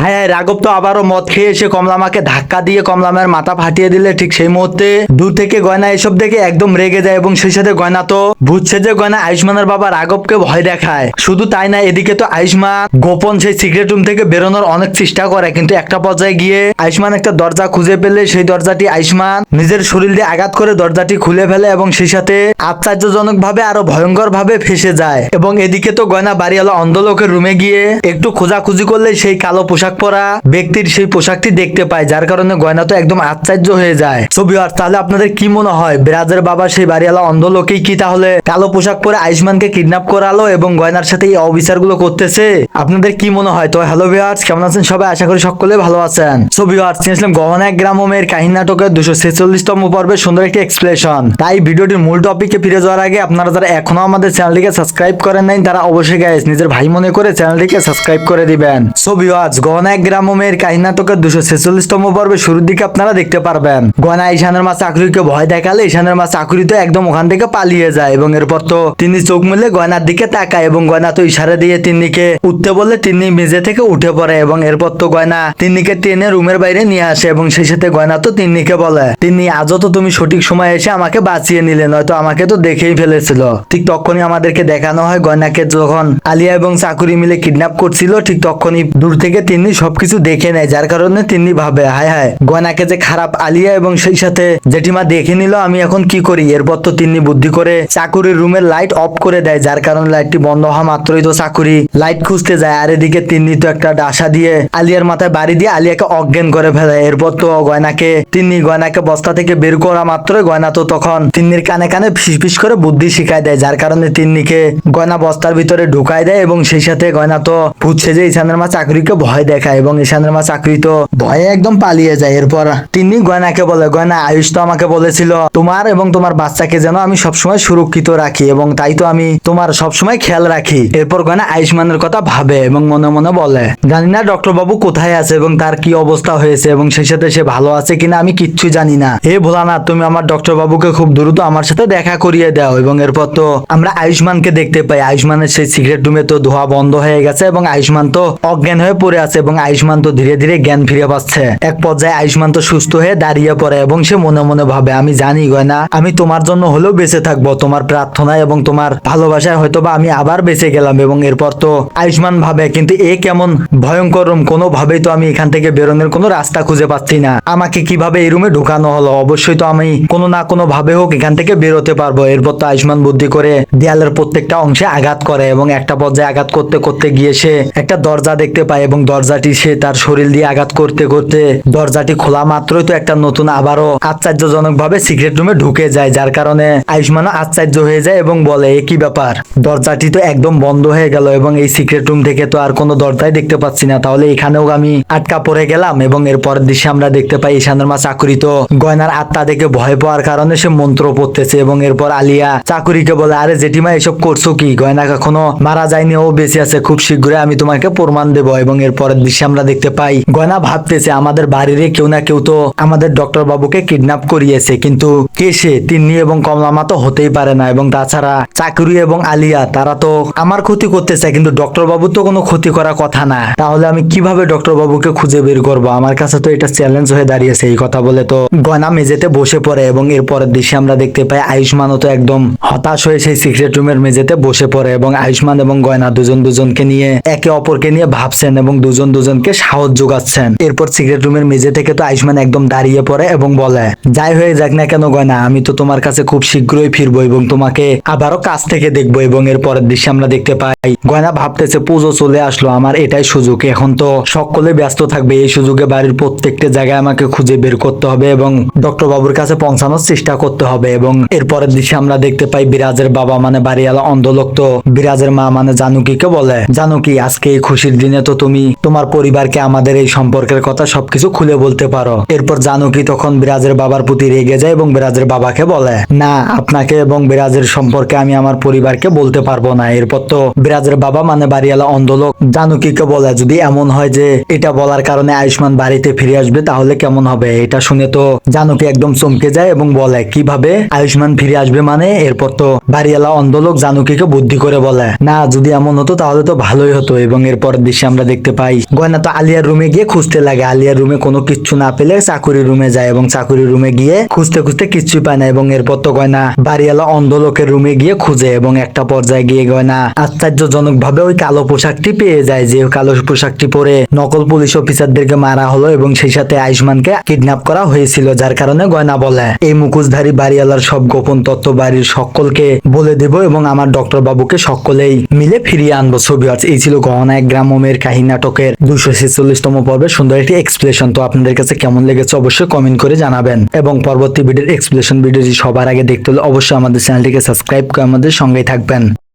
হ্যাঁ হ্যাঁ, রাঘব তো আবারও মদ খেয়ে এসে কমলামাকে ধাক্কা দিয়ে কমলামার মাথা ফাটিয়ে দিলে ঠিক সেই মুহূর্তে দূর থেকে গয়না এসব দেখে একদম রেগে যায় এবং সেই সাথে গয়না তো বুঝছে যে গয়না আয়ুষ্মানের বাবা রাঘবকে ভয় দেখায়। শুধু তাই না, এদিকে তো আয়ুষ্মান গোপন সেই সিক্রেট রুম থেকে বেরোনোর অনেক চেষ্টা করে, কিন্তু একটা পর্যায়ে গিয়ে আয়ুষ্মান একটা দরজা খুঁজে পেলে সেই দরজাটি আয়ুষ্মান নিজের শরীর দিয়ে আঘাত করে দরজাটি খুলে ফেলে এবং সেই সাথে আশ্চর্যজনক ভাবে আরো ভয়ঙ্কর ভাবে ফেসে যায়। এবং এদিকে তো গয়না বাড়িওয়ালা অন্ধ লোকের রুমে গিয়ে একটু খোঁজাখুঁজি করলে সেই কালো পোশাক পরা ব্যক্তির সেই পোশাকটি দেখতে পায়, যার কারণে গয়না তো একদম আশ্চর্য হয়ে যায়। ছবি আর তাহলে আপনাদের কি মনে হয়, বিরাজের বাবা সেই বাড়িওয়ালা অন্ধ লোকেই কি তাহলে কালো পোশাক পরে আয়ুষ্মানকে কিডন্যাপ করালো এবং গয়নার সাথে এই অবিচারগুলো করতেছে? আপনাদের কি মনে হয়? তো হ্যালো ভিউয়ার্স, কেমন আছেন সবাই? আশা করি সকলে ভালো আছেন। সো ভিউয়ার্স, নিয়েছিলাম গহনা এক গ্রামের কাহিনী নাটকের 246তম পর্বে সুন্দর একটি এক্সপ্লেনেশন। তাই ভিডিওটির মূল টপিকে ফিরে যাওয়ার আগে আপনারা যারা এখনো আমাদের চ্যানেলটিকে সাবস্ক্রাইব করেন নাই তারা অবশ্যই গাইস নিজের ভাই মনে করে চ্যানেলটিকে সাবস্ক্রাইব করে দিবেন। সো ভিউয়ার্স, গহনা এক গ্রামের কাহিনী নাটকের 246তম পর্বে শুরুর দিকে আপনারা দেখতে পারবেন গয়না ঈশানের মা চাকরিকে ভয় দেখালে ঈশানের মা চাকরি তো একদম ওখান থেকে পালিয়ে যায় এবং এরপর তো তিনি চোখ মেলে গয়নার দিকে তাকায় এবং গয়না তো ইশারা দিয়ে তিন্নিকে উঠতে বললে তিন্নি মেঝে থেকে উঠে পড়ে এবং এরপর তো গয়না তিন্নিকে টেনে রুমের বাইরে নিয়ে আসে এবং সেই সাথে গয়না তো তিন্নিকে বলে, তিন্নি আজও তো তুমি সঠিক সময় এসে আমাকে বাঁচিয়ে নিলে, নয়তো আমাকে তো দেখেই ফেলেছিল। ঠিক তখনই আমাদেরকে দেখানো হয় গয়নাকে যখন আলিয়া এবং চাকুরি মিলে কিডন্যাপ করছিল, ঠিক তখনই দূর থেকে তিন্নি সবকিছু দেখে নেয়, যার কারণে তিন্নি ভাবে হায় হায় গয়নাকে যে খারাপ আলিয়া এবং সেই সাথে জেঠিমা দেখে নিল, আমি এখন কি করি? এরপর তো তিন্নি বুদ্ধি করে চাকুরির রুমের লাইট অফ করে দেয়, যার কারণে লাইটটি বন্ধ হওয়া মাত্রই তো চাকুরি লাইট খুঁজতে যায়। আর এদিকে তিন্নি তো একটা ডাসা দিয়ে আলিয়ার মাথায় বাড়ি দিয়ে আলিয়াকে অজ্ঞান করে ফেলে। এরপর তো গয়নাকে বস্তা থেকে বের করা মাত্রই গয়না তো তখন তিন্নির কানে কানে ফিসফিস করে বুদ্ধি শিখায় দেয়, যার কারণে তিন্নিকে গয়না বস্তার ভিতরে ঢুকায় দেয় এবং সেই সাথে গয়না তো বুঝছে যে ঈশানের মা চাকরিকে ভয় দেখায় এবং ঈশানের মা চাকরি তো ভয়ে একদম পালিয়ে যায়। এরপর তিন্নি গয়নাকে বলে, গয়না আয়ুষ তো আমাকে বলেছিল তোমার এবং তোমার বাচ্চাকে যেন আমি সবসময় সুরক্ষিত রাখি এবং তাই তো আমি তোমার সবসময় খেয়াল রাখি। এরপর গয়না আয়ুষ্মানের কথা ভাবে এবং মনে মনে বলে, জানি না ডক্টর বাবু কোথায় আছে এবং তার কি অবস্থা হয়েছে এবং সেই সাথে সে ভালো আছে কিনা আমি কিচ্ছু জানি না। হে ভোলানাথ, তুমি আমার ডক্টর বাবুকে খুব দ্রুত আমার সাথে দেখা করিয়ে দাও। এবং এরপর তো আমরা আয়ুষ্মানকে দেখতে পাই, আয়ুষ্মানের সেই সিগারেট রুমে তো ধোয়া বন্ধ হয়ে গেছে এবং আয়ুষ্মান তো অজ্ঞান হয়ে পড়ে আছে এবং আয়ুষ্মান তো ধীরে ধীরে জ্ঞান ফিরে পাচ্ছে। এক পর্যায়ে আয়ুষ্মান তো সুস্থ হয়ে দাঁড়িয়ে পড়ে এবং সে মনে মনে ভাবে, আমি জানি গয়না আমি তোমার জন্য হলেও বেঁচে থাকবো, তোমার প্রার্থনায় এবং তোমার ভালোবাসায় হয়তো বা আমি আবার বেঁচে গেলাম। এবং এরপর তো আয়ুষ্মান ভাবে, কিন্তু এ কেমন ভয়ঙ্কর রুম, কোনোভাবেই তো আমি এখান থেকে বেরোনোর কোনো রাস্তা খুঁজে পাচ্ছি না, আমাকে কিভাবে এই রুমে ঢুকানো হলো? অবশ্যই তো আমি কোনো না কোনো ভাবে হোক এখান থেকে বেরোতে পারবো। এরপর তো আয়ুষ্মান বুদ্ধি করে দেয়ালের প্রত্যেকটা অংশে আঘাত করে এবং একটা পর্যায়ে আঘাত করতে করতে গিয়ে সে একটা দরজা দেখতে পায় এবং দরজাটি সে তার শরীর দিয়ে আঘাত করতে করতে দরজাটি খোলা মাত্রই তো একটা নতুন আবারও আশ্চর্যজনক ভাবে সিক্রেট রুমে ঢুকে যায়, যার কারণে আয়ুষ্মানও আশ্চর্য হয়ে যায় এবং বলে, এ কি ব্যাপার, দরজাটি তো একদম বন্ধ হয়ে গেল এবং এই সিক্রেট রুম থেকে তো আর কোনো দরজাই দেখতে পাচ্ছি না, তাহলে এখানেও আমি আটকা পড়ে গেলাম। এবং এরপরের দৃশ্যে আমরা দেখতে পাই ঈশানের মা চাকুরি তো গয়নার আত্মা দেখে ভয় পাওয়ার কারণে সে মন্ত্র পড়তেছে এবং এরপর আলিয়া চাকুরিকে বলে, আরে জেঠিমা এসব করছো কি, গয়না কখনো মারা যায়নি, ও বেঁচে আছে, খুব শীঘ্রই আমি তোমাকে প্রমাণ দেবো। এবং এরপরের দৃশ্যে আমরা দেখতে পাই গয়না ভাবতেছে, আমাদের বাড়ির কেউ না কেউ তো আমাদের ডক্টর বাবুকে কিডন্যাপ করিয়েছে, কিন্তু কে সে? তিন্নি এবং কমলামা তো হতেই পারে না, এবং তাছাড়া চাকুরি এবং আলিয়া তারা তো আমার ক্ষতি করতে চায়, কিন্তু ডক্টর বাবু তো কোনো ক্ষতি করার কথা না, তাহলে আমি কিভাবে ডক্টর বাবুকে খুঁজে বের করবো? আমার কাছে তো এটা চ্যালেঞ্জ হয়ে দাঁড়িয়েছে। এই কথা বলে তো গয়না মেঝেতে বসে পড়ে এবং এরপরের দৃশ্যে আমরা দেখতে পাই আয়ুষ্মানও তো একদম হতাশ হয়ে সেই সিক্রেট রুমের মেঝেতে বসে পড়ে এবং আয়ুষ্মান এবং গয়না দুজনকে নিয়ে একে অপরকে নিয়ে ভাবছেন এবং দুজনকে সাহস যোগাচ্ছেন। এরপর সিক্রেট রুমের মেঝে থেকে তো আয়ুষ্মান একদম দাঁড়িয়ে পড়ে এবং বলে, যাই হয়ে যাক না কেন গয়না, আমি তো তোমার কাছে খুব শীঘ্রই ফিরবো এবং তোমাকে আবারও কাছ থেকে দেখবো। এবং এর পরের দৃশ্যে আমরা দেখতে পাই গয়না ভাবতেছে, পুজো চলে আসলো, আমার এটাই সুযোগ, এখন তো সকলে ব্যস্ত থাকবে, এই সুযোগে বাড়ির প্রত্যেকটা জায়গায় আমাকে খুঁজে বের করতে হবে এবং ডক্টর বাবুর কাছে পৌঁছানোর চেষ্টা করতে হবে। এবং এরপরের দৃশ্যে আমরা দেখতে পাই বিরাজের বাবা মানে বাড়িওয়ালা অন্ধলোক তো বিরাজের মা মানে জানুকিকে বলে, জানুকি আজকে এই খুশির দিনে তো তুমি তোমার পরিবারকে আমাদের এই সম্পর্কের কথা সবকিছু খুলে বলতে পারো। এরপর জানুকি তখন বিরাজের বাবার প্রতি রেগে যায় এবং বিরাজের বাবাকে বলে, না, আপনাকে এবং বিরাজের সম্পর্কে আমি আমার পরিবারকে বলতে পারবো না। এরপর তো বিরাজের বাবা মানে বাড়িওয়ালা অন্ধলোক জানুকিকে বলে, যদি এমন হয় যে এটা বলার কারণে আয়ুষ্মান বাড়িতে ফিরে আসবে তাহলে কেমন হবে? এটা শুনে তো জানুকি একদম চমকে যায় এবং বলে, কিভাবে আয়ুষ্মান ফিরে আসবে মানে? এরপর তো বাড়িওয়ালা অন্ধলোক জানুকিকে বুদ্ধি করে বলে, না, যদি এমন হতো তাহলে তো ভালোই হতো। এবং এরপর দৃশ্যে আমরা দেখতে পাই গয়না তো আলিয়ার রুমে গিয়ে খুঁজতে লাগে। আলিয়ার রুমে কোনো কিচ্ছু না পেলে চাকুরি রুমে যায় এবং চাকুরি রুমে গিয়ে খুঁজতে খুঁজতে কিচ্ছুই পায় না এবং এরপর তো গয়না বাড়িওয়ালা অন্ধ লোকের রুমে গিয়ে খুঁজে এবং একটা পর্যায়ে গিয়ে গয়না আশ্চর্যজনক ভাবে ওই কালো পোশাকটি পেয়ে যায়, যে কালো পোশাকটি পরে নকল পুলিশ অফিসারদেরকে মারা হলো এবং সেই সাথে আয়ুষ্মানকে কিডন্যাপ করা হয়েছিল, যার কারণে গয়না বলে এই মুখোশধারী বাড়িওয়ালার সব গোপন তথ্য বাড়ির সকলকে বলে দেব এবং আমার ডক্টর বাবুকে সকলেই মিলে ফিরিয়ে আনবো। সো ভিউয়ার্স, এই ছিল গহনা এক গ্রামের কাহিনী নাটকের 246তম পর্বের সুন্দর একটি এক্সপ্লেশন। তো আপনাদের কাছে কেমন লেগেছে অবশ্যই কমেন্ট করে জানাবেন এবং পরবর্তী ভিডিওর এক্সপ্লেশন ভিডিওটি সবার আগে দেখতে হলে অবশ্যই আমাদের চ্যানেলটিকে সাবস্ক্রাইব করে আমাদের সঙ্গেই থাকবেন।